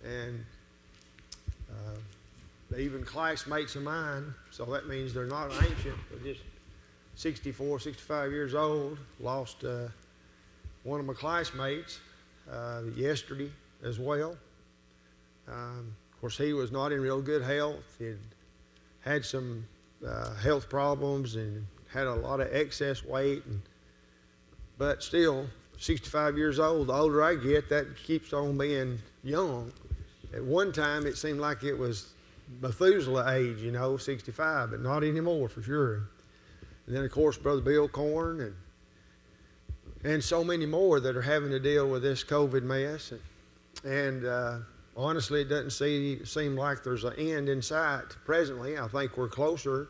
And even classmates of mine, so that means they're not ancient, they're just 64, 65 years old. Lost one of my classmates yesterday as well. Of course, he was not in real good health. He had some health problems and had a lot of excess weight. But still, 65 years old, the older I get, that keeps on being young. At one time, it seemed like it was Methuselah age, 65, but not anymore for sure. And then, of course, Brother Bill Corn and so many more that are having to deal with this COVID mess. And honestly, it doesn't seem like there's an end in sight presently. I think we're closer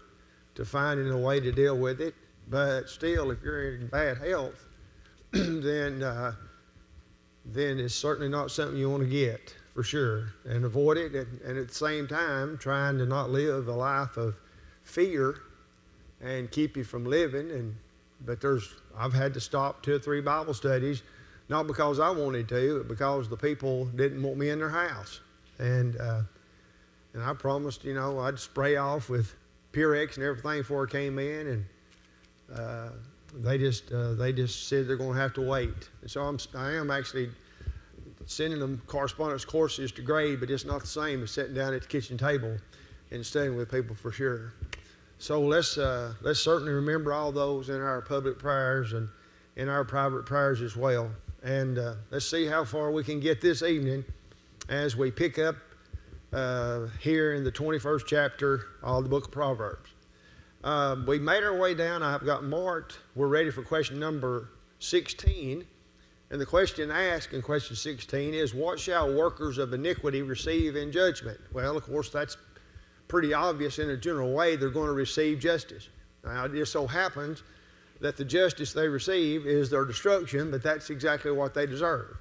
to finding a way to deal with it. But still, if you're in bad health, then it's certainly not something you want to get, for sure, and avoid it. And at the same time, trying to not live a life of fear and keep you from living. But I've had to stop 2 or 3 Bible studies, not because I wanted to, but because the people didn't want me in their house. And I promised, I'd spray off with Purex and everything before I came in, and they just said they're going to have to wait. And so I am actually sending them correspondence courses to grade, but it's not the same as sitting down at the kitchen table and studying with people for sure. So let's certainly remember all those in our public prayers and in our private prayers as well. And let's see how far we can get this evening as we pick up here in the 21st chapter of the book of Proverbs. We made our way down. I've got marked. We're ready for question number 16. And the question asked in question 16 is, what shall workers of iniquity receive in judgment? Well, of course, that's pretty obvious in a general way. They're going to receive justice. Now, it just so happens that the justice they receive is their destruction, but that's exactly what they deserve.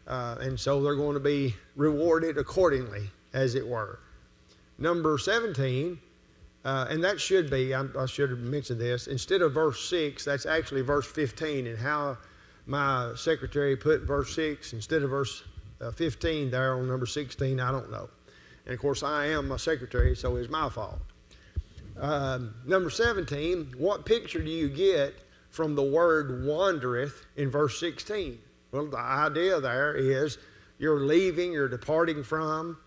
And so they're going to be rewarded accordingly, as it were. Number 17, and that should be, I should have mentioned this, instead of verse 6, that's actually verse 15, and how my secretary put verse 6 instead of verse 15 there on number 16, I don't know. And of course, I am my secretary, so it's my fault. Number 17, what picture do you get from the word wandereth in verse 16? Well, the idea there is you're leaving, you're departing from,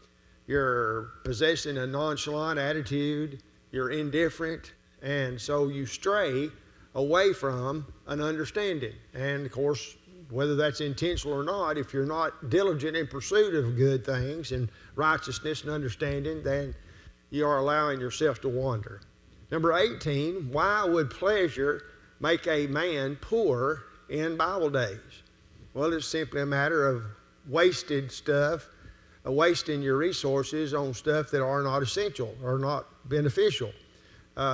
you're possessing a nonchalant attitude, you're indifferent, and so you stray away from an understanding. And of course, whether that's intentional or not, if you're not diligent in pursuit of good things and righteousness and understanding, then you are allowing yourself to wander. Number 18, why would pleasure make a man poor in Bible days? Well, it's simply a matter of wasted stuff, wasting your resources on stuff that are not essential or not beneficial,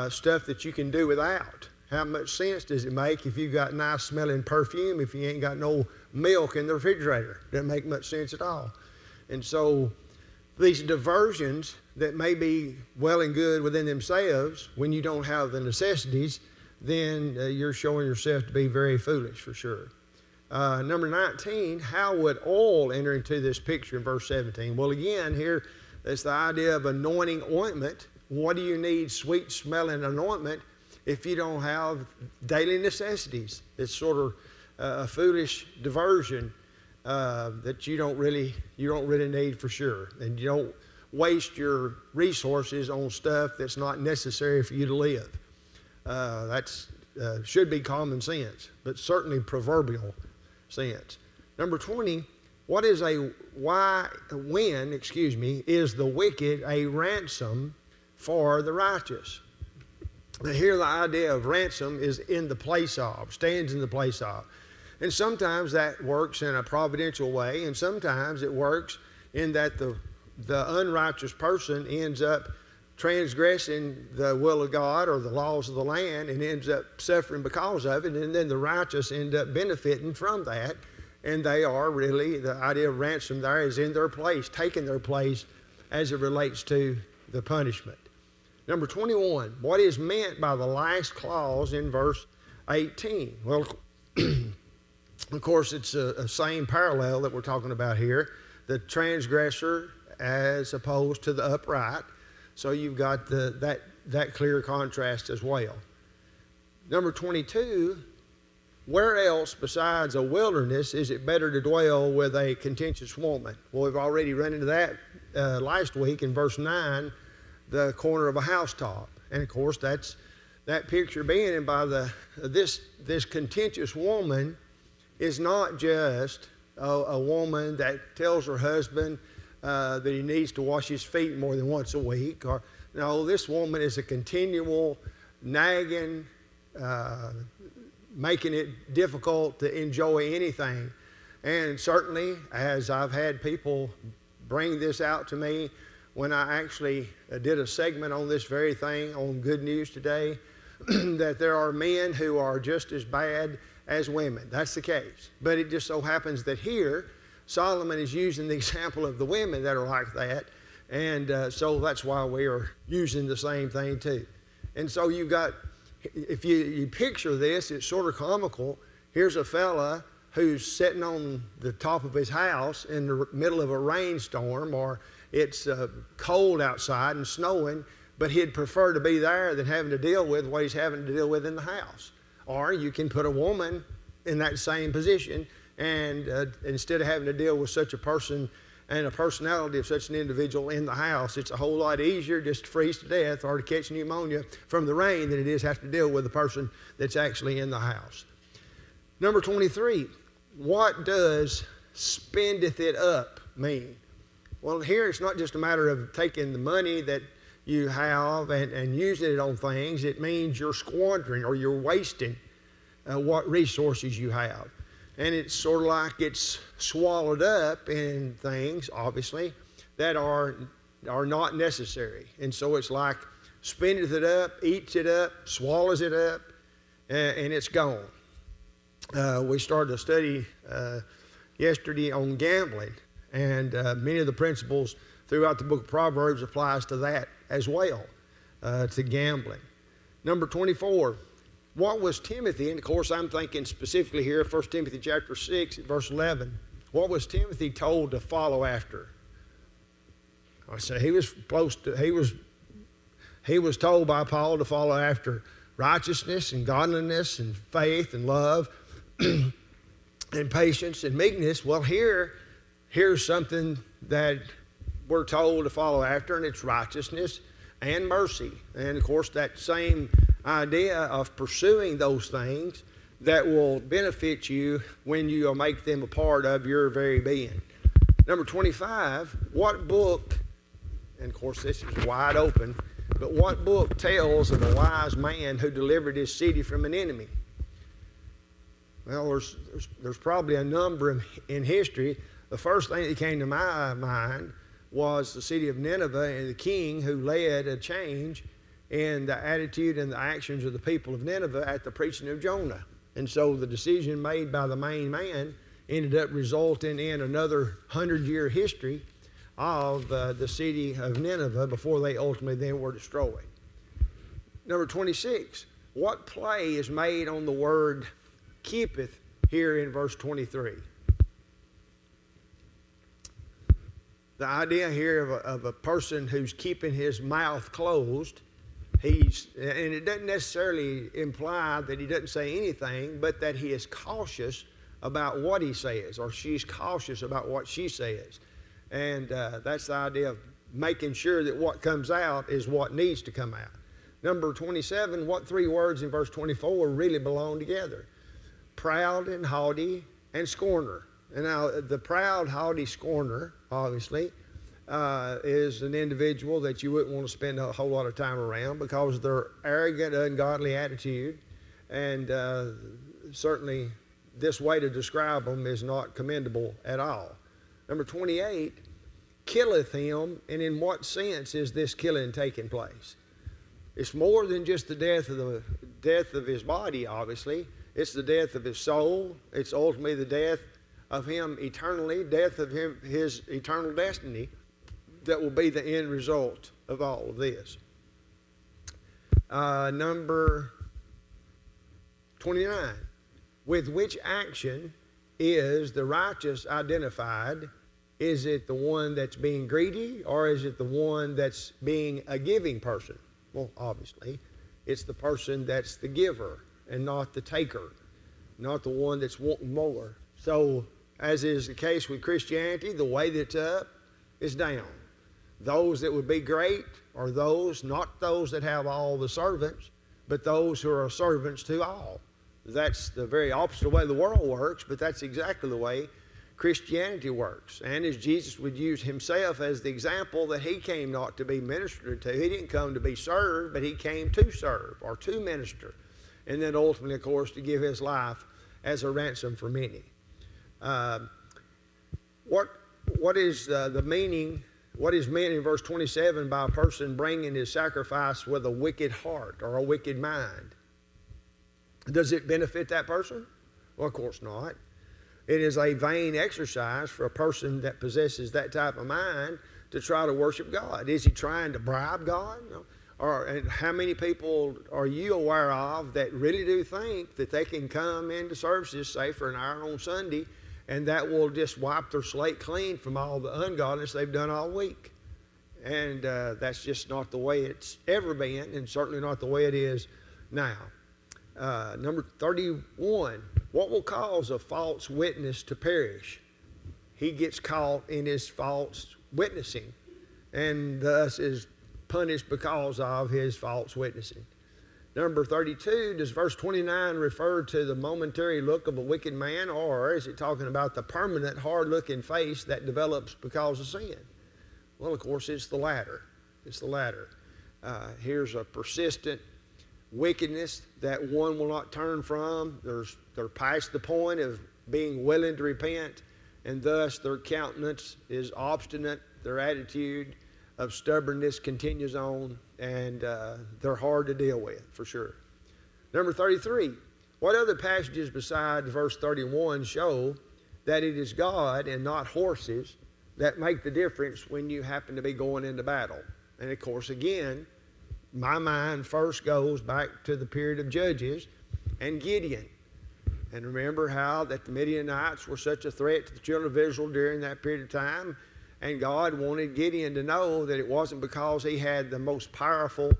stuff that you can do without. How much sense does it make if you've got nice smelling perfume if you ain't got no milk in the refrigerator? Doesn't make much sense at all. And so these diversions that may be well and good within themselves, when you don't have the necessities, then you're showing yourself to be very foolish for sure. Number 19, how would oil enter into this picture in verse 17? Well, again, here, that's the idea of anointing ointment. What do you need sweet smelling anointment if you don't have daily necessities? It's sort of a foolish diversion that you don't really need for sure. And you don't waste your resources on stuff that's not necessary for you to live. That's should be common sense, but certainly proverbial sense. Number 20, when is the wicked a ransom for the righteous? Now here the idea of ransom is in the place of, stands in the place of. And sometimes that works in a providential way, and sometimes it works in that the unrighteous person ends up transgressing the will of God or the laws of the land and ends up suffering because of it, and then the righteous end up benefiting from that, and they are really, the idea of ransom there is in their place, taking their place as it relates to the punishment. Number 21, what is meant by the last clause in verse 18? Well, of course, it's a same parallel that we're talking about here. The transgressor as opposed to the upright. So you've got that clear contrast as well. Number 22, where else besides a wilderness is it better to dwell with a contentious woman? Well, we've already run into that last week in verse 9, the corner of a housetop. And of course, that's that picture being, and by this contentious woman is not just a woman that tells her husband that he needs to wash his feet more than once a week. Or no, this woman is a continual nagging, making it difficult to enjoy anything. And certainly, as I've had people bring this out to me when I actually did a segment on this very thing on Good News Today, that there are men who are just as bad as women. That's the case. But it just so happens that here, Solomon is using the example of the women that are like that. And so that's why we are using the same thing too. And so you've got, if you picture this, it's sort of comical. Here's a fella who's sitting on the top of his house in the middle of a rainstorm, or it's cold outside and snowing, but he'd prefer to be there than having to deal with what he's having to deal with in the house. Or you can put a woman in that same position, and instead of having to deal with such a person and a personality of such an individual in the house, it's a whole lot easier just to freeze to death or to catch pneumonia from the rain than it is have to deal with the person that's actually in the house. Number 23, what does spendeth it up mean? Well, here it's not just a matter of taking the money that you have and using it on things. It means you're squandering or you're wasting what resources you have. And it's sort of like it's swallowed up in things, obviously, that are not necessary. And so it's like spendeth it up, eats it up, swallows it up, and it's gone. We started a study yesterday on gambling, and many of the principles throughout the book of Proverbs applies to that as well, to gambling. Number 24, what was Timothy, and of course I'm thinking specifically here, 1 Timothy chapter 6, verse 11, what was Timothy told to follow after? I say he was told by Paul to follow after righteousness and godliness and faith and love and patience and meekness. Well, here's something that we're told to follow after, and it's righteousness and mercy. And of course, that same idea of pursuing those things that will benefit you when you make them a part of your very being. Number 25, what book, and of course this is wide open, but what book tells of a wise man who delivered his city from an enemy? Well, there's probably a number in history. The first thing that came to my mind was the city of Nineveh and the king who led a change in the attitude and the actions of the people of Nineveh at the preaching of Jonah. And so the decision made by the main man ended up resulting in another 100-year history of the city of Nineveh before they ultimately then were destroyed. Number 26, what play is made on the word keepeth here in verse 23? The idea here of a person who's keeping his mouth closed, and it doesn't necessarily imply that he doesn't say anything, but that he is cautious about what he says, or she's cautious about what she says. And that's the idea of making sure that what comes out is what needs to come out. Number 27, what three words in verse 24 really belong together? Proud and haughty and scorner. And now the proud, haughty scorner, obviously, is an individual that you wouldn't want to spend a whole lot of time around because of their arrogant, ungodly attitude. And certainly this way to describe them is not commendable at all. Number 28, killeth him. And in what sense is this killing taking place? It's more than just the death of his body, obviously. It's the death of his soul. It's ultimately the death of him eternally, death of him, his eternal destiny that will be the end result of all of this. Number 29, with which action is the righteous identified Is it the one that's being greedy, or is it the one that's being a giving person? Well, obviously, it's the person that's the giver and not the taker, not the one that's wanting more. So, as is the case with Christianity, the way that's up is down. Those that would be great are those, not those that have all the servants, but those who are servants to all. That's the very opposite of the way the world works, but that's exactly the way Christianity works. And as Jesus would use himself as the example that he came not to be ministered to. He didn't come to be served, but he came to serve or to minister. And then ultimately, of course, to give his life as a ransom for many. What is the meaning? What is meant in verse 27 by a person bringing his sacrifice with a wicked heart or a wicked mind? Does it benefit that person? Well, of course not. It is a vain exercise for a person that possesses that type of mind to try to worship God. Is he trying to bribe God? No. And how many people are you aware of that really do think that they can come into services, say for an hour on Sunday, and that will just wipe their slate clean from all the ungodliness they've done all week? And that's just not the way it's ever been, and certainly not the way it is now. Number 31, what will cause a false witness to perish? He gets caught in his false witnessing, and thus is punished because of his false witnessing. Number 32, does verse 29 refer to the momentary look of a wicked man, or is it talking about the permanent hard-looking face that develops because of sin? Well, of course, it's the latter. It's the latter. Here's a persistent wickedness that one will not turn from. They're past the point of being willing to repent, and thus their countenance is obstinate. Their attitude of stubbornness continues on, and they're hard to deal with, for sure. Number 33, what other passages besides verse 31 show that it is God and not horses that make the difference when you happen to be going into battle? And of course, again, my mind first goes back to the period of Judges and Gideon. And remember how that the Midianites were such a threat to the children of Israel during that period of time. And God wanted Gideon to know that it wasn't because he had the most powerful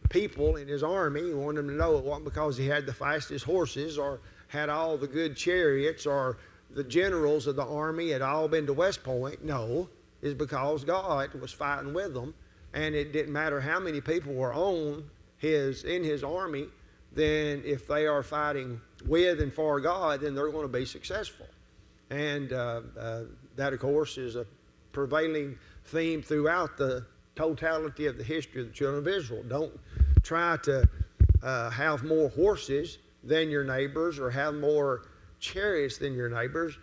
people in his army. He wanted him to know it wasn't because he had the fastest horses or had all the good chariots or the generals of the army had all been to West Point. No, it's because God was fighting with them. And it didn't matter how many people were in his army, then if they are fighting with and for God, then they're going to be successful. And that, of course, is a prevailing theme throughout the totality of the history of the children of Israel. Don't try to have more horses than your neighbors or have more chariots than your neighbors.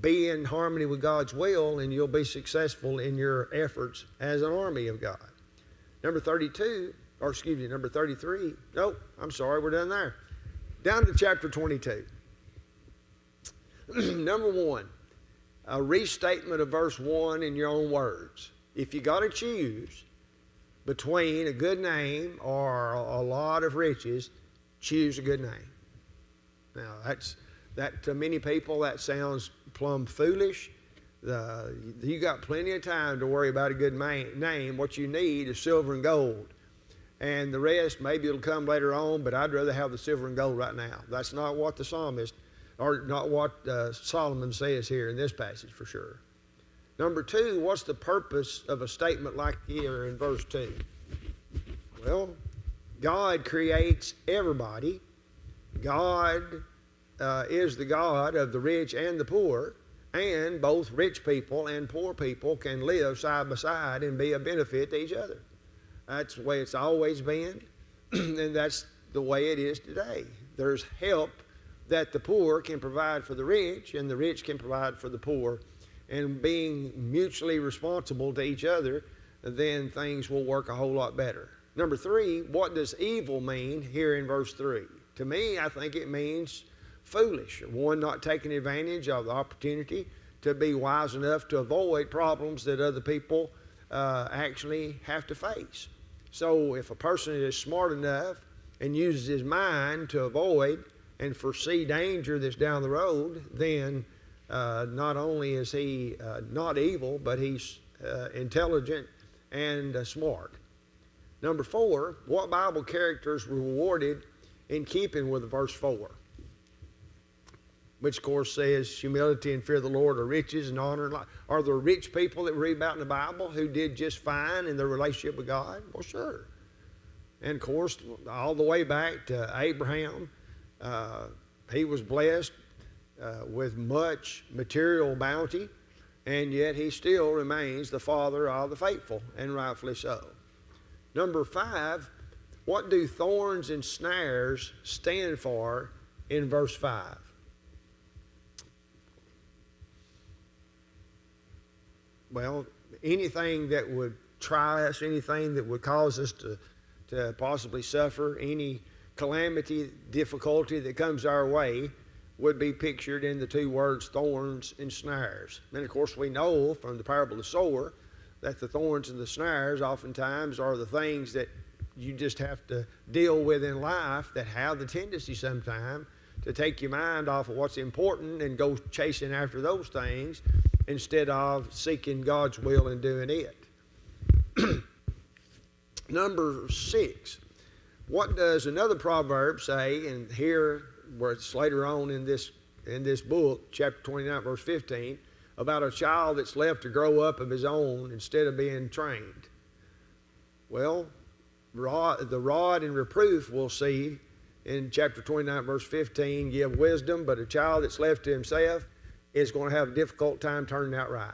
Be in harmony with God's will, and you'll be successful in your efforts as an army of God. Number 33. Nope, I'm sorry, we're done there. Down to chapter 22. Number 1, a restatement of verse 1 in your own words. If you got to choose between a good name or a lot of riches, choose a good name. Now, that to many people, that sounds plumb foolish. You got plenty of time to worry about a good name. What you need is silver and gold. And the rest, maybe it'll come later on, but I'd rather have the silver and gold right now. That's not what the psalmist, or not what Solomon says here in this passage for sure. Number 2, what's the purpose of a statement like here in verse 2? Well, God creates everybody. God is the God of the rich and the poor, and both rich people and poor people can live side by side and be a benefit to each other. That's the way it's always been, and that's the way it is today. There's help that the poor can provide for the rich, and the rich can provide for the poor. And being mutually responsible to each other, then things will work a whole lot better. Number 3, what does evil mean here in verse 3? To me, I think it means foolish. One, not taking advantage of the opportunity to be wise enough to avoid problems that other people actually have to face. So if a person is smart enough and uses his mind to avoid and foresee danger that's down the road, then Not only is he not evil, but he's intelligent and smart. Number 4, what Bible characters were rewarded in keeping with verse 4? Which, of course, says humility and fear of the Lord are riches and honor and life. Are there rich people that we read about in the Bible who did just fine in their relationship with God? Well, sure. And, of course, all the way back to Abraham, he was blessed with much material bounty, and yet he still remains the father of the faithful, and rightfully so. Number 5, what do thorns and snares stand for in verse 5? Well, anything that would try us, anything that would cause us to possibly suffer, any calamity, difficulty that comes our way would be pictured in the 2 words thorns and snares. And of course we know from the parable of the sower that the thorns and the snares oftentimes are the things that you just have to deal with in life that have the tendency sometimes to take your mind off of what's important and go chasing after those things instead of seeking God's will and doing it. Number 6, what does another proverb say? And here, where it's later on in this book, chapter 29, verse 15, about a child that's left to grow up of his own instead of being trained. Well, the rod and reproof we'll see in chapter 29, verse 15, give wisdom, but a child that's left to himself is going to have a difficult time turning out right.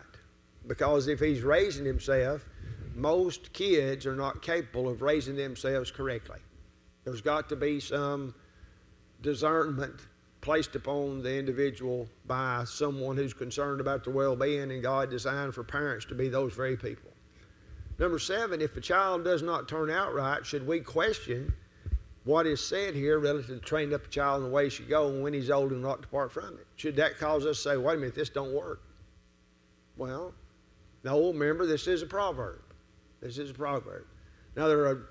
Because if he's raising himself, most kids are not capable of raising themselves correctly. There's got to be some discernment placed upon the individual by someone who's concerned about their well-being, and God designed for parents to be those very people. Number 7, if a child does not turn out right, should we question what is said here relative to train up a child in the way he should go, and when he's old and not depart from it? Should that cause us to say, wait a minute, this don't work? Well, no, remember, this is a proverb. This is a proverb. Now, there are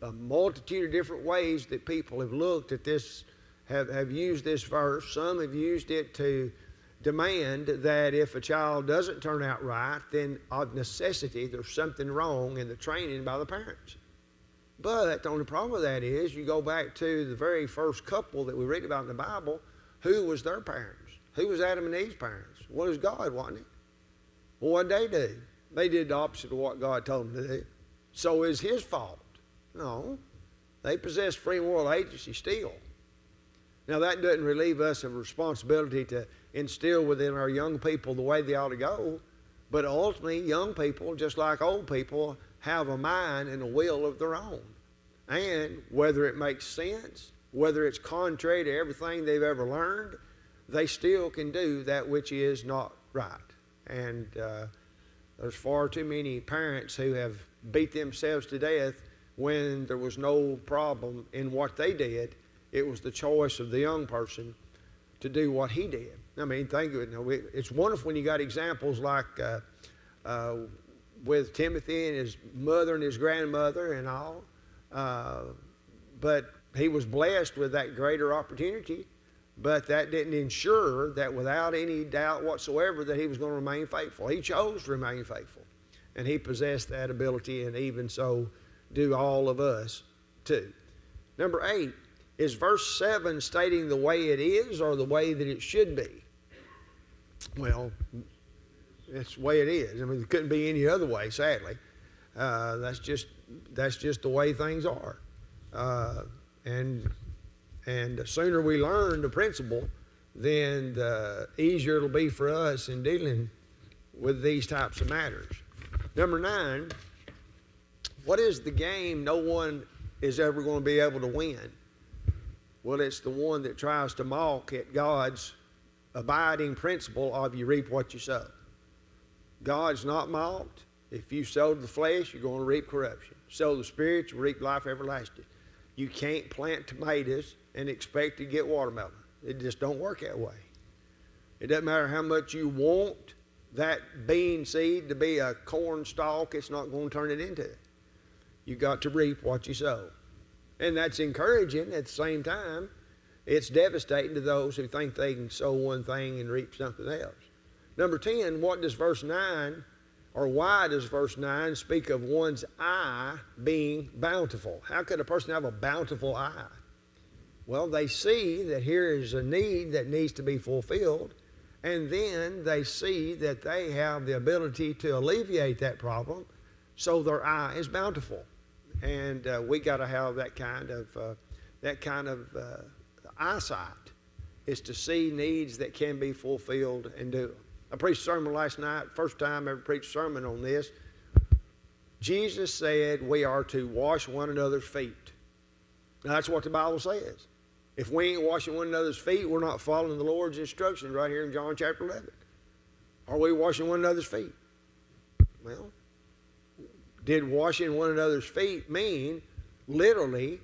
a multitude of different ways that people have looked at this, have used this verse. Some have used it to demand that if a child doesn't turn out right, then of necessity there's something wrong in the training by the parents. But the only problem with that is you go back to the very first couple that we read about in the Bible. Who was their parents? Who was Adam and Eve's parents? Well, it was God, wasn't it? Well, what did they do? They did the opposite of what God told them to do. So is his fault? No. They possess free moral agency still. Now, that doesn't relieve us of responsibility to instill within our young people the way they ought to go. But ultimately, young people, just like old people, have a mind and a will of their own. And whether it makes sense, whether it's contrary to everything they've ever learned, they still can do that which is not right. And there's far too many parents who have beat themselves to death when there was no problem in what they did. It was the choice of the young person to do what he did. I mean, think of it. It's wonderful when you got examples like with Timothy and his mother and his grandmother and all. But he was blessed with that greater opportunity, but that didn't ensure that without any doubt whatsoever that he was going to remain faithful. He chose to remain faithful, and he possessed that ability, and even so do all of us too. Number 8, is verse 7 stating the way it is or the way that it should be? Well, it's the way it is. I mean, it couldn't be any other way, sadly. That's just the way things are. And the sooner we learn the principle, then the easier it'll be for us in dealing with these types of matters. Number 9, what is the game no one is ever going to be able to win? Well, it's the one that tries to mock at God's abiding principle of you reap what you sow. God's not mocked. If you sow the flesh, you're going to reap corruption. Sow the Spirit, you reap life everlasting. You can't plant tomatoes and expect to get watermelon. It just don't work that way. It doesn't matter how much you want that bean seed to be a corn stalk, it's not going to turn it into it. You've got to reap what you sow. And that's encouraging. At the same time, it's devastating to those who think they can sow one thing and reap something else. Number 10, what does verse 9, or why does verse 9 speak of one's eye being bountiful? How could a person have a bountiful eye? Well, they see that here is a need that needs to be fulfilled, and then they see that they have the ability to alleviate that problem, so their eye is bountiful. And we got to have that kind of eyesight, is to see needs that can be fulfilled and do them. I preached a sermon last night, first time I ever preached a sermon on this. Jesus said we are to wash one another's feet. Now, that's what the Bible says. If we ain't washing one another's feet, we're not following the Lord's instructions right here in John chapter 11. Are we washing one another's feet? Well, did washing one another's feet mean literally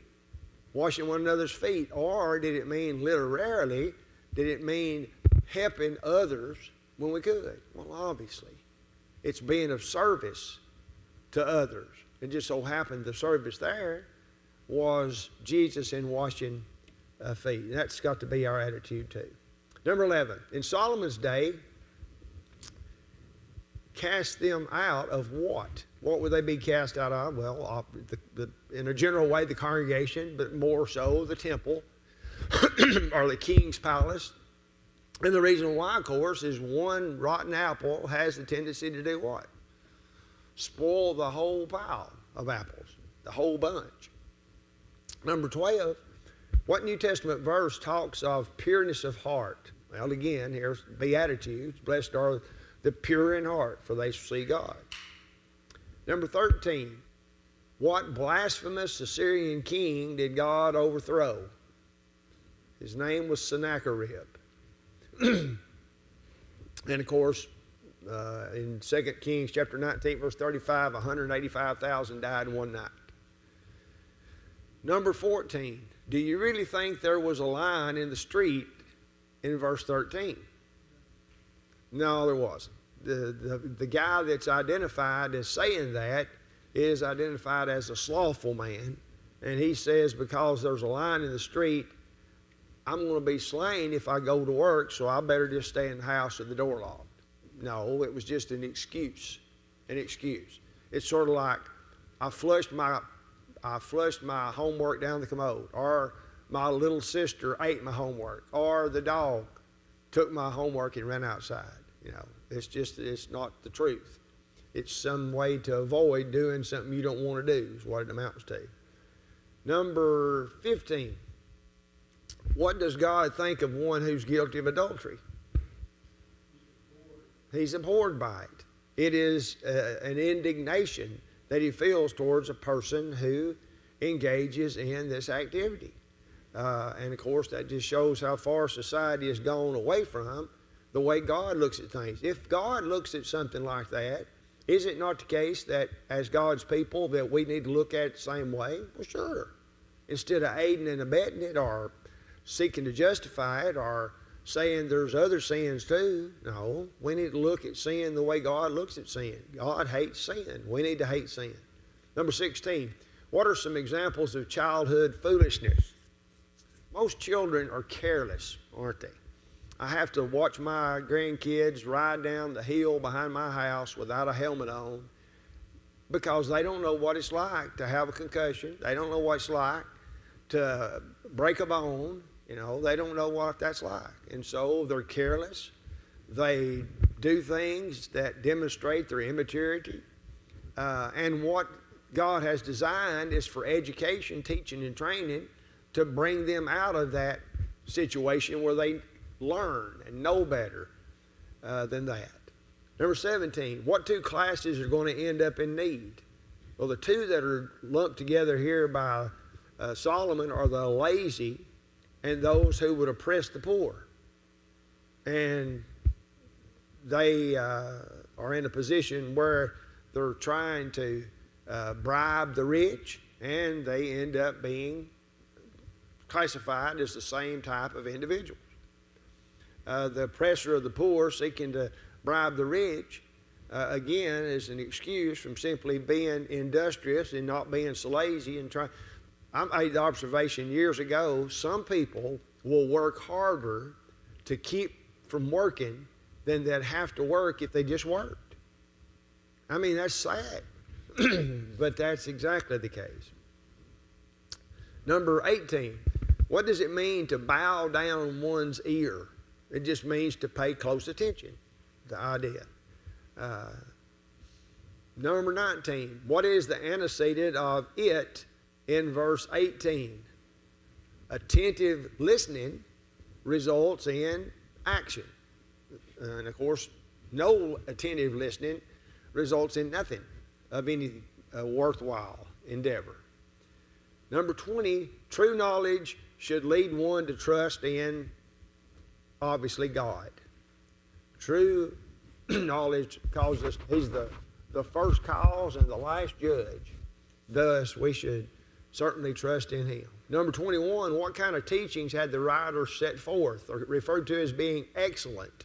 washing one another's feet? Or did it mean literally, did it mean helping others when we could? Well, obviously, it's being of service to others. It just so happened the service there was Jesus in washing feet. And that's got to be our attitude too. Number 11, in Solomon's day, cast them out of what? What would they be cast out of? Well, in a general way, the congregation, but more so the temple or the king's palace. And the reason why, of course, is one rotten apple has the tendency to do what? Spoil the whole pile of apples, the whole bunch. Number 12, what New Testament verse talks of pureness of heart? Well, again, here's Beatitudes. Blessed are the pure in heart, for they shall see God. Number 13, what blasphemous Assyrian king did God overthrow? His name was Sennacherib. And of course, in 2 Kings chapter 19, verse 35, 185,000 died in one night. Number 14, do you really think there was a line in the street in verse 13? No, there wasn't. The guy that's identified as saying that is identified as a slothful man. And he says, because there's a line in the street, I'm going to be slain if I go to work, so I better just stay in the house with the door locked. No, it was just an excuse. An excuse. It's sort of like I flushed my homework down the commode, or my little sister ate my homework, or the dog took my homework and ran outside. You know, it's not the truth. It's some way to avoid doing something you don't want to do is what it amounts to. Number 15. What does God think of one who's guilty of adultery? He's abhorred by it. It is an indignation that he feels towards a person who engages in this activity. And of course, that just shows how far society has gone away from the way God looks at things. If God looks at something like that, is it not the case that as God's people that we need to look at it the same way? Well, sure. Instead of aiding and abetting it or seeking to justify it or saying there's other sins too. No, we need to look at sin the way God looks at sin. God hates sin. We need to hate sin. Number 16, what are some examples of childhood foolishness? Most children are careless, aren't they? I have to watch my grandkids ride down the hill behind my house without a helmet on because they don't know what it's like to have a concussion. They don't know what it's like to break a bone. You know, they don't know what that's like. And so they're careless. They do things that demonstrate their immaturity. And what God has designed is for education, teaching, and training to bring them out of that situation where they learn and know better than that. Number 17, what two classes are going to end up in need? Well, the two that are lumped together here by Solomon are the lazy and those who would oppress the poor. And they are in a position where they're trying to bribe the rich, and they end up being classified as the same type of individuals. The oppressor of the poor seeking to bribe the rich, again, is an excuse from simply being industrious and not being so lazy and trying. I made the observation years ago, some people will work harder to keep from working than they'd have to work if they just worked. I mean, that's sad, but that's exactly the case. Number 18, what does it mean to bow down one's ear? It just means to pay close attention, the idea. Number 19, what is the antecedent of it in verse 18? Attentive listening results in action. And of course, no attentive listening results in nothing of any worthwhile endeavor. Number 20, true knowledge should lead one to trust in, obviously, God. True knowledge calls us, he's the first cause and the last judge. Thus, we should certainly trust in him. Number 21, what kind of teachings had the writer set forth, or referred to as being excellent?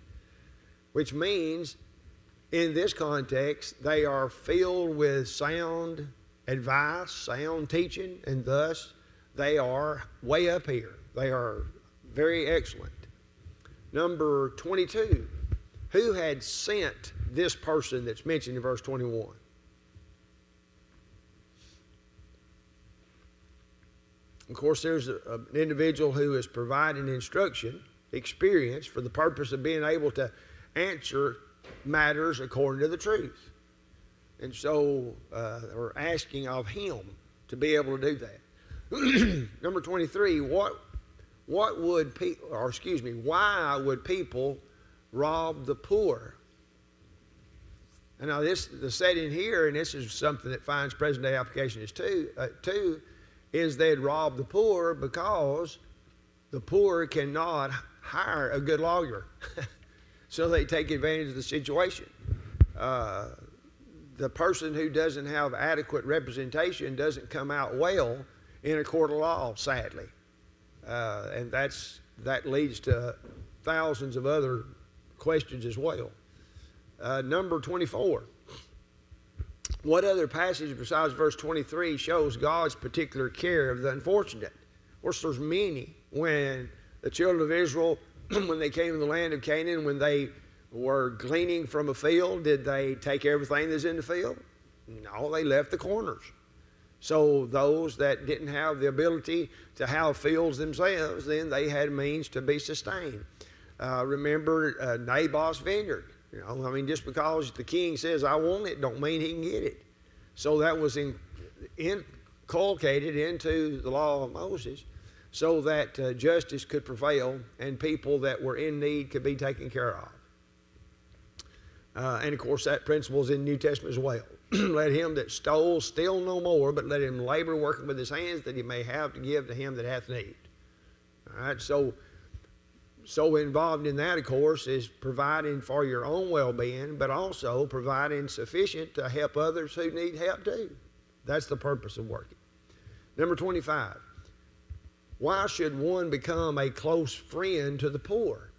Which means, in this context, they are filled with sound advice, sound teaching, and thus they are way up here. They are very excellent. Number 22, who had sent this person that's mentioned in verse 21? Of course, there's an individual who is providing instruction, experience, for the purpose of being able to answer matters according to the truth. And so we're asking of him to be able to do that. Number 23, why would people rob the poor? And now the setting here, and this is something that finds present day application is too, is they'd rob the poor because the poor cannot hire a good lawyer. So they take advantage of the situation. The person who doesn't have adequate representation doesn't come out well in a court of law, sadly. And that leads to thousands of other questions as well. Number 24. What other passage besides verse 23 shows God's particular care of the unfortunate? Of course, there's many. When the children of Israel, when they came to the land of Canaan, when they were gleaning from a field, did they take everything that's in the field? No, they left the corners. So those that didn't have the ability to have fields themselves, then they had means to be sustained. Remember Naboth's vineyard. Just because the king says, I want it, don't mean he can get it. So that was inculcated into the law of Moses so that justice could prevail and people that were in need could be taken care of. And of course, that principle is in the New Testament as well. Let him that stole steal no more, but let him labor working with his hands that he may have to give to him that hath need. All right, so involved in that, of course, is providing for your own well-being, but also providing sufficient to help others who need help too. That's the purpose of working. Number 25. Why should one become a close friend to the poor?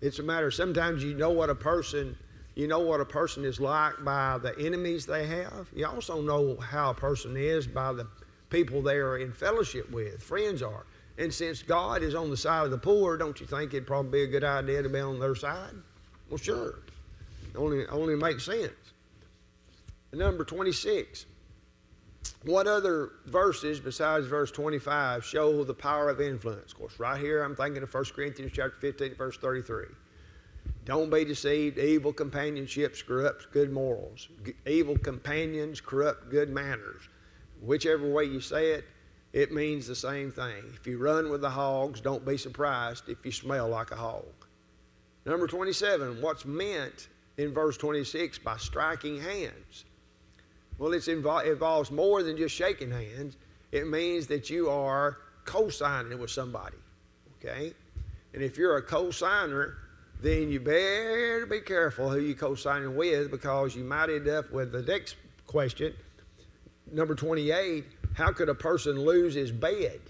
It's a matter, sometimes you know what a person is like by the enemies they have. You also know how a person is by the people they are in fellowship with, friends are. And since God is on the side of the poor, don't you think it'd probably be a good idea to be on their side? Well, sure. Only makes sense. Number 26. What other verses besides verse 25 show the power of influence? Of course, right here I'm thinking of 1 Corinthians chapter 15, verse 33. Don't be deceived. Evil companionship corrupts good morals. Evil companions corrupt good manners. Whichever way you say it, it means the same thing. If you run with the hogs, don't be surprised if you smell like a hog. Number 27, what's meant in verse 26 by striking hands? Well, it involves more than just shaking hands. It means that you are co-signing with somebody, okay? And if you're a co-signer, then you better be careful who you co-signing with, because you might end up with the next question. Number 28, how could a person lose his bed?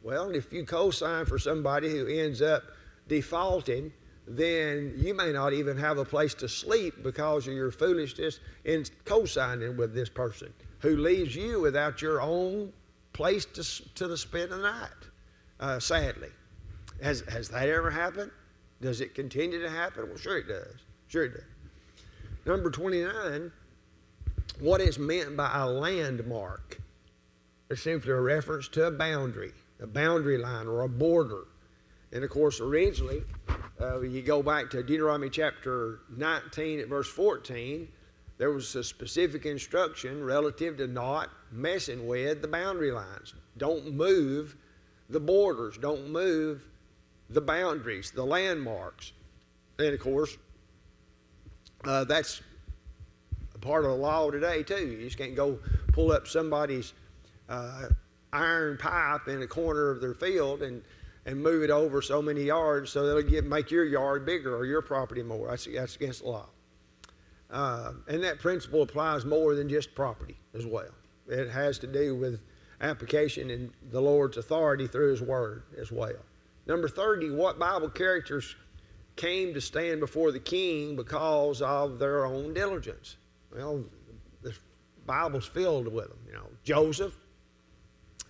Well, if you co-sign for somebody who ends up defaulting, then you may not even have a place to sleep because of your foolishness in co-signing with this person who leaves you without your own place to spend the night, sadly. Has that ever happened? Does it continue to happen? Well, sure it does. Sure it does. Number 29, what is meant by a landmark? It's simply a reference to a boundary line or a border. And of course, originally, you go back to Deuteronomy chapter 19 at verse 14, there was a specific instruction relative to not messing with the boundary lines. Don't move the borders. Don't move the boundaries, the landmarks. And of course, that's a part of the law today too. You just can't go pull up somebody's iron pipe in the corner of their field and move it over so many yards so that'll make your yard bigger or your property more. That's against the law. And that principle applies more than just property as well. It has to do with application in the Lord's authority through His Word as well. Number 30, what Bible characters came to stand before the king because of their own diligence? Well, the Bible's filled with them. Joseph,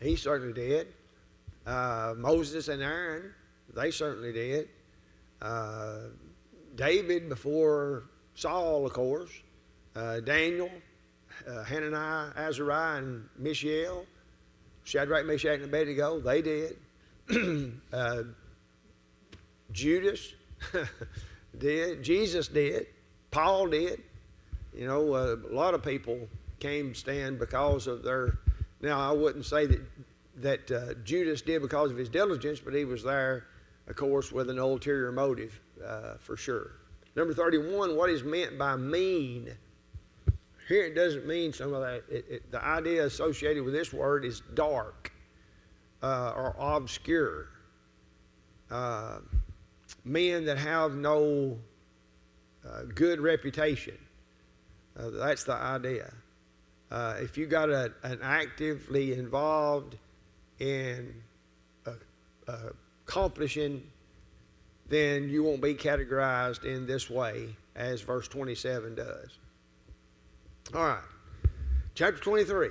he certainly did. Moses and Aaron, they certainly did. David before Saul, of course. Daniel, Hananiah, Azariah, and Mishael. Shadrach, Meshach, and Abednego, they did. Judas did. Jesus did. Paul did. A lot of people came to stand because of their... Now, I wouldn't say that Judas did because of his diligence, but he was there, of course, with an ulterior motive, for sure. Number 31, what is meant by mean? Here it doesn't mean some of that. The idea associated with this word is dark or obscure. Men that have no good reputation. That's the idea. If you got an actively involved in accomplishing, then you won't be categorized in this way as verse 27 does. All right, chapter 23.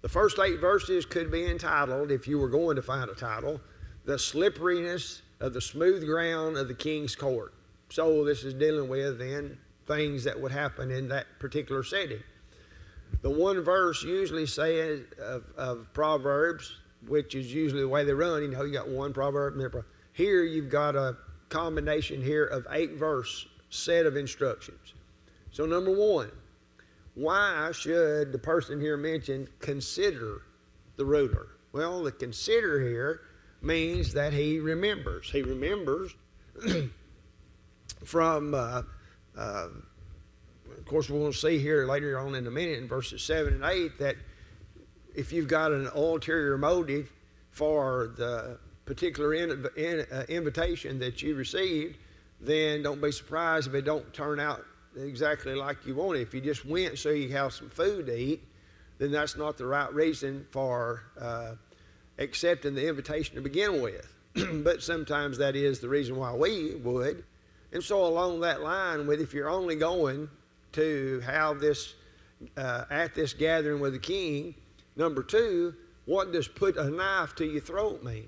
The first 8 verses could be entitled, if you were going to find a title, The Slipperiness of the Smooth Ground of the King's Court. So this is dealing with then things that would happen in that particular setting. The one verse usually says of Proverbs, which is usually the way they run, you got one proverb and then proverb. Here you've got a combination here of 8 verse set of instructions. So number 1, why should the person here mentioned consider the ruler? Well, the consider here means that he remembers. He remembers from, of course, we're going to see here later on in a minute in verses 7 and 8 that if you've got an ulterior motive for the particular invitation that you received, then don't be surprised if it don't turn out exactly like you wanted. If you just went so you have some food to eat, then that's not the right reason for accepting the invitation to begin with. But sometimes that is the reason why we would. And so along that line with, if you're only going to have this at this gathering with the king, number 2, what does put a knife to your throat mean?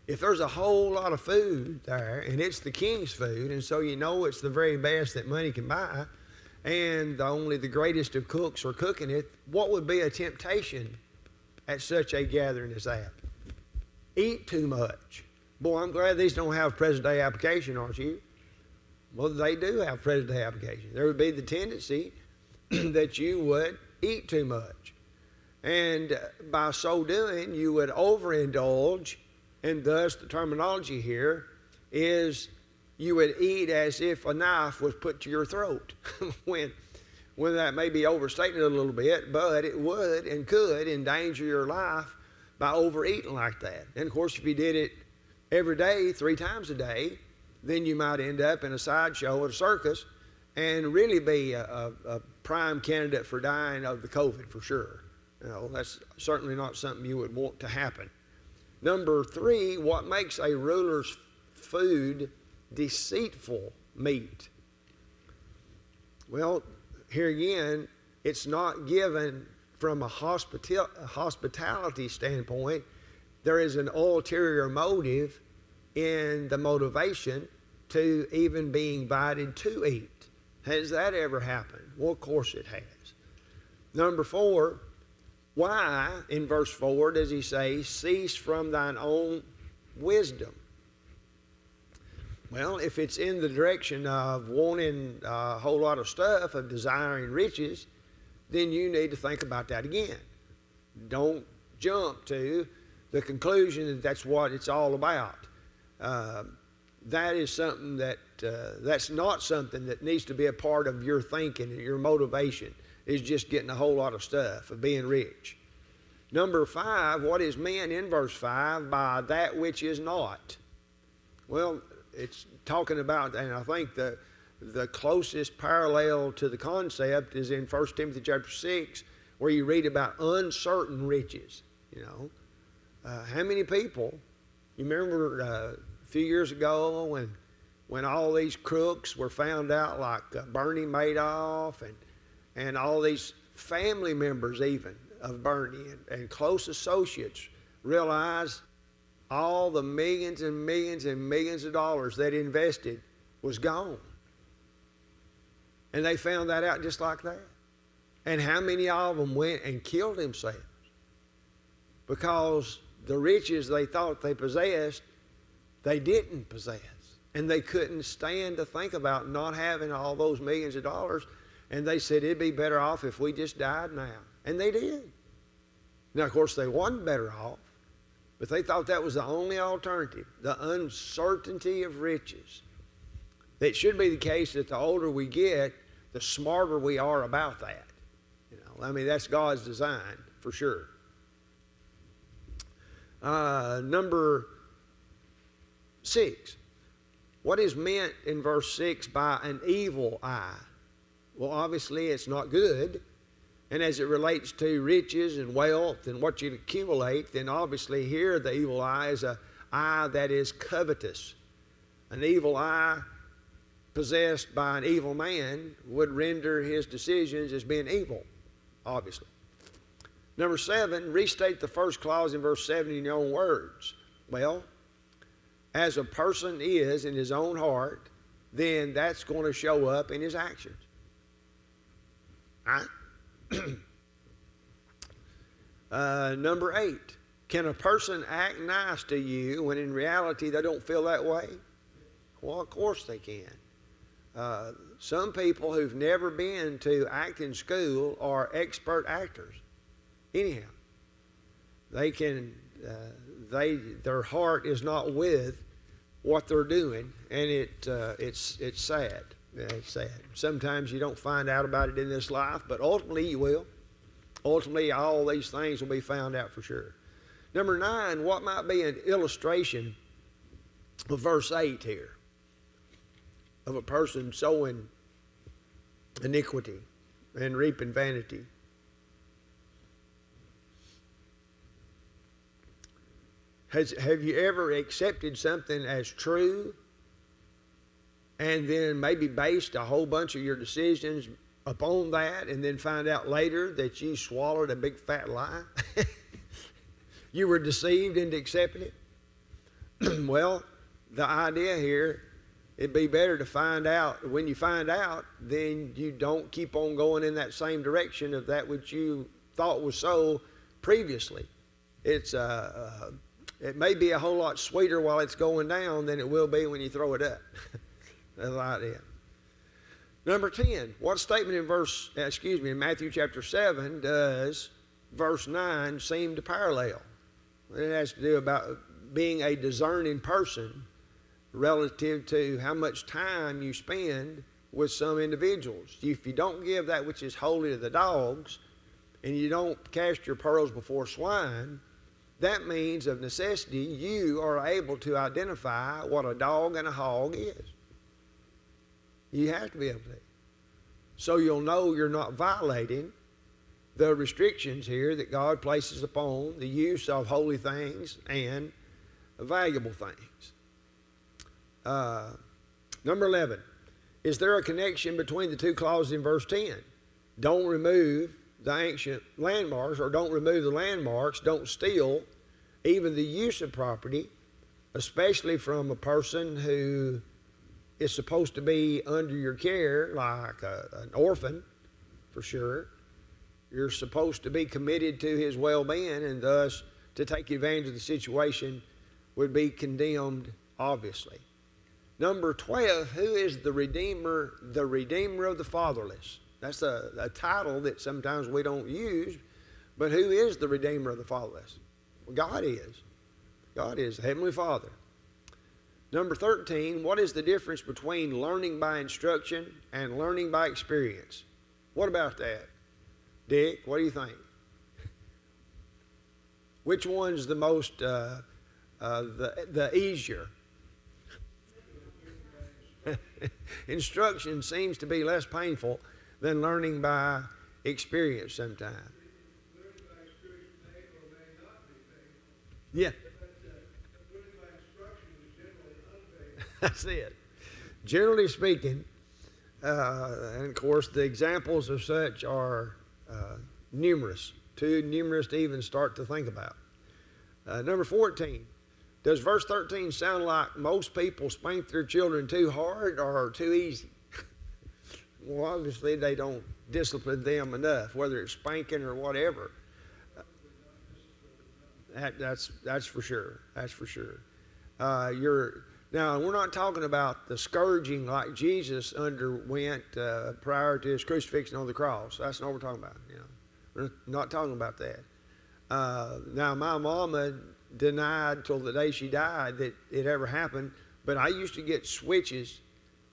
If there's a whole lot of food there, and it's the king's food, and so it's the very best that money can buy, and only the greatest of cooks are cooking it, what would be a temptation at such a gathering as that? Eat too much. Boy, I'm glad these don't have present day application, aren't you? Well, they do have present day application. There would be the tendency that you would eat too much. And by so doing, you would overindulge. And thus, the terminology here is you would eat as if a knife was put to your throat. when that may be overstated a little bit, but it would and could endanger your life by overeating like that. And of course, if you did it every day, 3 times a day, then you might end up in a sideshow at a circus and really be a prime candidate for dying of the COVID for sure. That's certainly not something you would want to happen. Number 3, what makes a ruler's food deceitful meat? Well, here again, it's not given from a hospitality standpoint. There is an ulterior motive in the motivation to even being invited to eat. Has that ever happened? Well, of course it has. Number 4, why, in verse 4, does he say, cease from thine own wisdom? Well, if it's in the direction of wanting a whole lot of stuff, of desiring riches, then you need to think about that again. Don't jump to the conclusion that that's what it's all about. That is something that's not something that needs to be a part of your thinking and your motivation, is just getting a whole lot of stuff, of being rich. Number 5, what is meant in verse 5 by that which is not? Well, it's talking about, and I think the closest parallel to the concept is in 1 Timothy chapter 6, where you read about uncertain riches. You know, how many people, you remember a few years ago when all these crooks were found out, like Bernie Madoff and all these family members even of Bernie and close associates realized all the millions and millions and millions of dollars they'd invested was gone. And they found that out just like that. And how many of them went and killed themselves? Because the riches they thought they possessed, they didn't possess. And they couldn't stand to think about not having all those millions of dollars. And they said it'd be better off if we just died now. And they did. Now, of course, they wasn't better off. But they thought that was the only alternative, the uncertainty of riches. It should be the case that the older we get, the smarter we are about that. You know, I mean, that's God's design for sure. Number 6. What is meant in verse 6 by an evil eye? Well, obviously it's not good. And as it relates to riches and wealth and what you accumulate, then obviously here the evil eye is an eye that is covetous. An evil eye possessed by an evil man would render his decisions as being evil, obviously. Number 7, restate the first clause in verse 7 in your own words. Well, as a person is in his own heart, then that's going to show up in his actions. Right? Number 8, can a person act nice to you when in reality they don't feel that way? Well, of course they can. Some people who've never been to acting school are expert actors. Anyhow, they can, their heart is not with what they're doing, and it's sad. It's sad. Sometimes you don't find out about it in this life, but ultimately you will. Ultimately, all these things will be found out for sure. Number 9, what might be an illustration of verse 8 here? Of a person sowing iniquity and reaping vanity. Have you ever accepted something as true and then maybe based a whole bunch of your decisions upon that and then find out later that you swallowed a big fat lie? You were deceived into accepting it? Well, the idea here, it'd be better to find out. When you find out, then you don't keep on going in that same direction of that which you thought was so previously. It may be a whole lot sweeter while it's going down than it will be when you throw it up. That's the idea. Number 10, what statement in Matthew chapter 7 does verse 9 seem to parallel? It has to do about being a discerning person relative to how much time you spend with some individuals. If you don't give that which is holy to the dogs, and you don't cast your pearls before swine, that means of necessity you are able to identify what a dog and a hog is. You have to be able to. So you'll know you're not violating the restrictions here that God places upon the use of holy things and valuable things. Number 11, is there a connection between the two clauses in verse 10? Don't remove the ancient landmarks, or don't remove the landmarks, don't steal even the use of property, especially from a person who is supposed to be under your care, like an orphan, for sure. You're supposed to be committed to his well-being, and thus to take advantage of the situation would be condemned, obviously. Number 12, who is the Redeemer? The Redeemer of the fatherless. That's a title that sometimes we don't use, but who is the Redeemer of the fatherless? Well, God is. God is the Heavenly Father. Number 13, what is the difference between learning by instruction and learning by experience? What about that? Dick, what do you think? Which one's the most, the easier? Instruction seems to be less painful than learning by experience sometimes. Learning by experience may or may not be painful. Yeah. But learning by instruction is generally unpainful. That's it. Generally speaking, and of course the examples of such are numerous, too numerous to even start to think about. Number 14, does verse 13 sound like most people spank their children too hard or too easy? Well, obviously they don't discipline them enough, whether it's spanking or whatever. That's for sure. That's for sure. Now, we're not talking about the scourging like Jesus underwent prior to his crucifixion on the cross. That's not what we're talking about. You know, we're not talking about that. Now, my mama denied till the day she died that it ever happened, but I used to get switches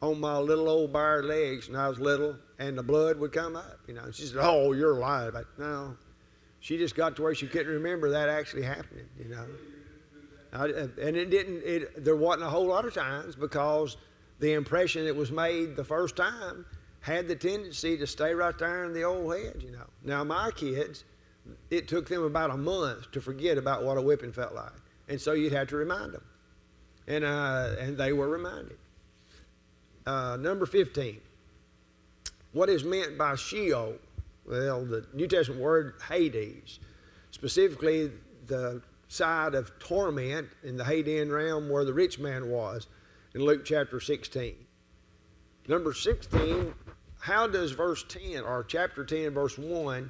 on my little old bare legs when I was little, and the blood would come up. You know, she said, "Oh, you're lying." But no, she just got to where she couldn't remember that actually happening. You know. And it didn't. There wasn't a whole lot of times because the impression that was made the first time had the tendency to stay right there in the old head. You know. Now my kids, it took them about a month to forget about what a whipping felt like, and so you'd have to remind them, and they were reminded. Number 15. What is meant by Sheol? Well, the New Testament word Hades, specifically the side of torment in the Hadean realm where the rich man was in Luke chapter 16. Number 16, how does verse 10 or chapter 10 verse 1,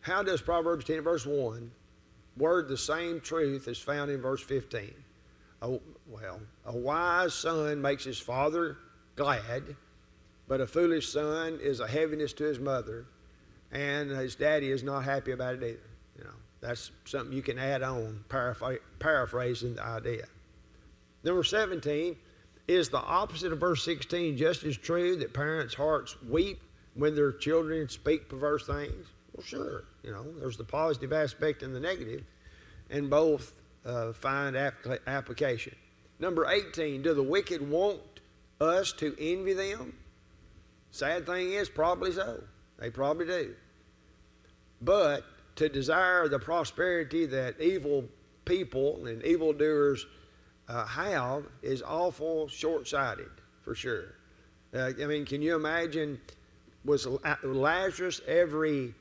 how does Proverbs 10 verse 1 word the same truth as found in verse 15? A wise son makes his father glad, but a foolish son is a heaviness to his mother, and his daddy is not happy about it either. You know, that's something you can add on, paraphrasing the idea. Number 17, is the opposite of verse 16 just as true that parents' hearts weep when their children speak perverse things? Well, sure. You know, there's the positive aspect and the negative, and both find application. Number 18, do the wicked want us to envy them? Sad thing is, probably so. They probably do. But to desire the prosperity that evil people and evildoers have is awful short-sighted, for sure. I mean, can you imagine, was Lazarus ever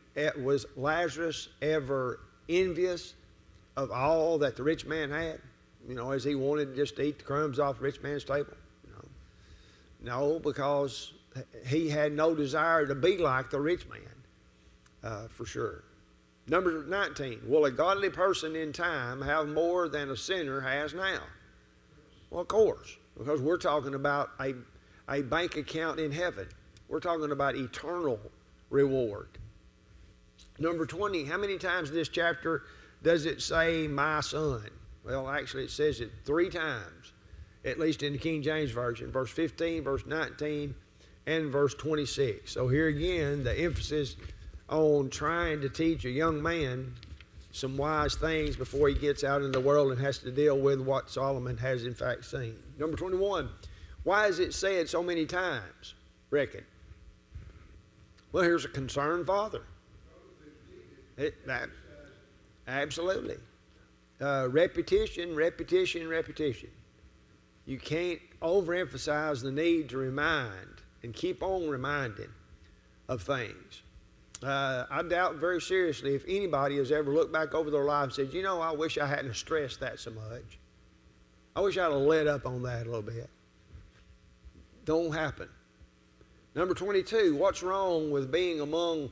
envious of all that the rich man had? You know, as he wanted just to eat the crumbs off the rich man's table? No, because he had no desire to be like the rich man, for sure. Number 19, will a godly person in time have more than a sinner has now? Well, of course, because we're talking about a bank account in heaven. We're talking about eternal reward. Number 20, how many times in this chapter does it say, my son? Well, actually, it says it 3 times, at least in the King James Version. Verse 15, verse 19, and verse 26. So here again, the emphasis on trying to teach a young man some wise things before he gets out in the world and has to deal with what Solomon has in fact seen. Number 21, why is it said so many times, reckon? Well, here's a concerned father. Absolutely. Repetition, repetition, repetition. You can't overemphasize the need to remind and keep on reminding of things. I doubt very seriously if anybody has ever looked back over their life and said, you know, I wish I hadn't stressed that so much. I wish I'd have let up on that a little bit. Don't happen. Number 22, what's wrong with being among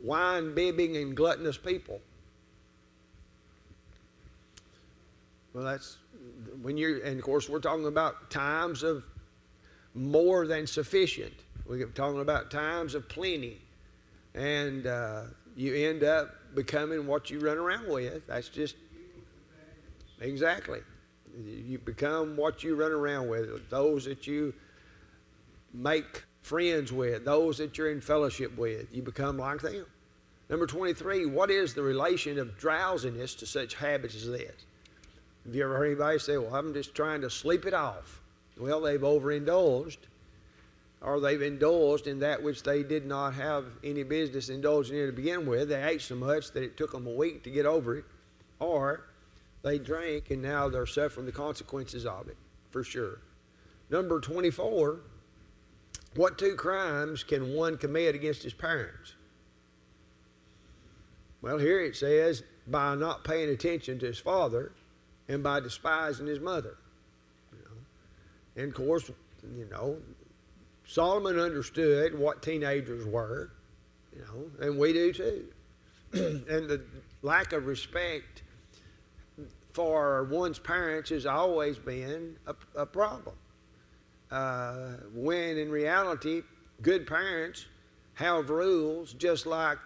wine-bibbing and gluttonous people? Well, that's when you're, and of course we're talking about times of more than sufficient. We're talking about times of plenty. And you end up becoming what you run around with. That's just, exactly. You become what you run around with. Those that you make friends with, those that you're in fellowship with, you become like them. Number 23, what is the relation of drowsiness to such habits as this? Have you ever heard anybody say, well, I'm just trying to sleep it off? Well, they've overindulged, or they've indulged in that which they did not have any business indulging in to begin with. They ate so much that it took them a week to get over it, or they drank and now they're suffering the consequences of it, for sure. Number 24, what two crimes can one commit against his parents? Well, here it says, by not paying attention to his father and by despising his mother. And of course, Solomon understood what teenagers were, and we do too. And the lack of respect for one's parents has always been a problem. When in reality, good parents have rules just like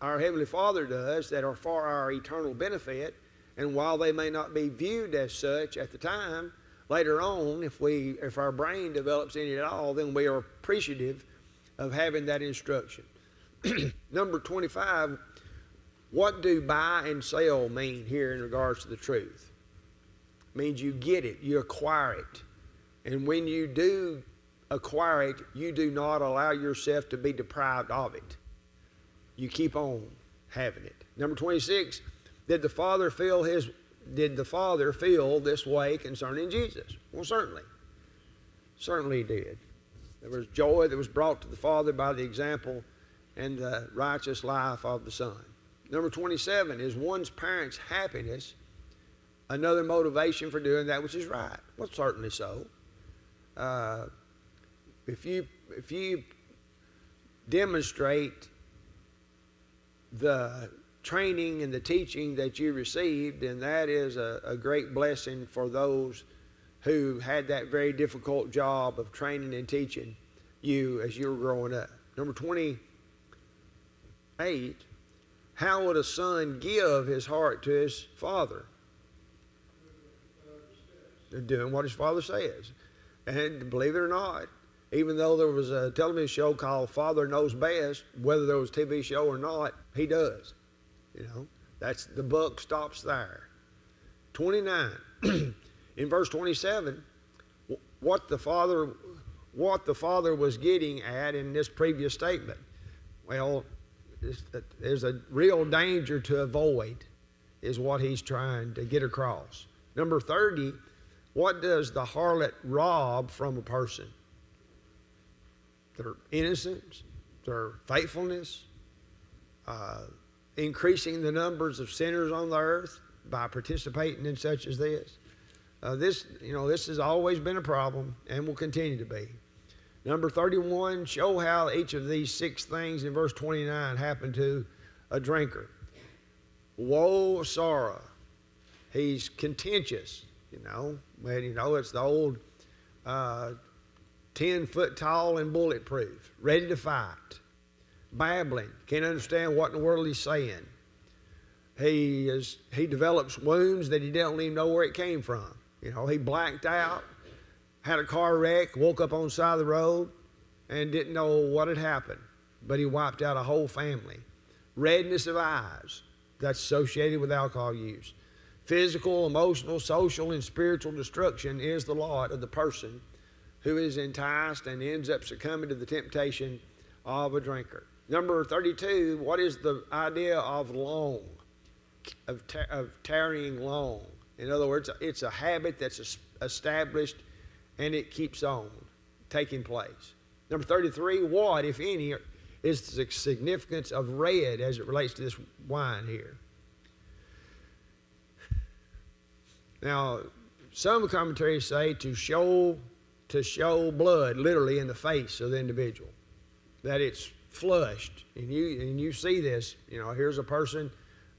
our Heavenly Father does that are for our eternal benefit. And while they may not be viewed as such at the time, later on, if our brain develops in it at all, then we are appreciative of having that instruction. Number 25, what do buy and sell mean here in regards to the truth? It means you get it, you acquire it. And when you do acquire it, you do not allow yourself to be deprived of it. You keep on having it. Number 26, did the Father feel this way concerning Jesus? Well, certainly. Certainly he did. There was joy that was brought to the Father by the example and the righteous life of the Son. Number 27, is one's parents' happiness another motivation for doing that which is right? Well, certainly so. If you demonstrate the training and the teaching that you received, and that is a great blessing for those who had that very difficult job of training and teaching you as you were growing up. Number 28, how would a son give his heart to his father? Doing what his father says. And believe it or not, even though there was a television show called Father Knows Best, whether there was a TV show or not, he does. That's the buck stops there. 29. In verse 27, what the father was getting at in this previous statement. Well, there's a real danger to avoid is what he's trying to get across. Number 30, what does the harlot rob from a person? Their innocence, their faithfulness, increasing the numbers of sinners on the earth by participating in such as this. This has always been a problem and will continue to be. Number 31, show how each of these 6 things in verse 29 happened to a drinker. Woe, sorrow. He's contentious, it's the old 10 foot tall and bulletproof, ready to fight. Babbling, can't understand what in the world he's saying. He develops wounds that he doesn't even know where it came from. He blacked out, had a car wreck, woke up on the side of the road, and didn't know what had happened. But he wiped out a whole family. Redness of eyes, that's associated with alcohol use. Physical, emotional, social, and spiritual destruction is the lot of the person who is enticed and ends up succumbing to the temptation of a drinker. Number 32, what is the idea of long, of tarrying long? In other words, it's a habit that's established and it keeps on taking place. Number 33, what, if any, is the significance of red as it relates to this wine here. Now, some commentaries say to show blood literally in the face of the individual, that it's flushed. And you see this, here's a person,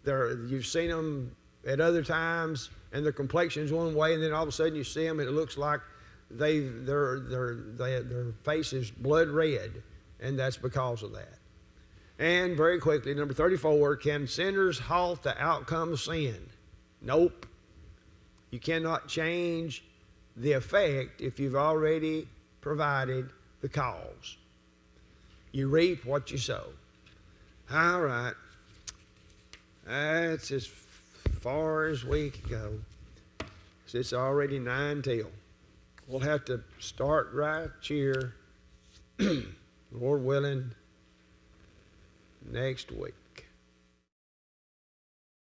you've seen them at other times, and their complexion's one way, and then all of a sudden you see them, and it looks like their face is blood red, and that's because of that. And very quickly, number 34, can sinners halt the outcome of sin? Nope. You cannot change the effect if you've already provided the cause. You reap what you sow. All right. That's as far as we can go. It's already 9 till. We'll have to start right here, Lord willing, next week.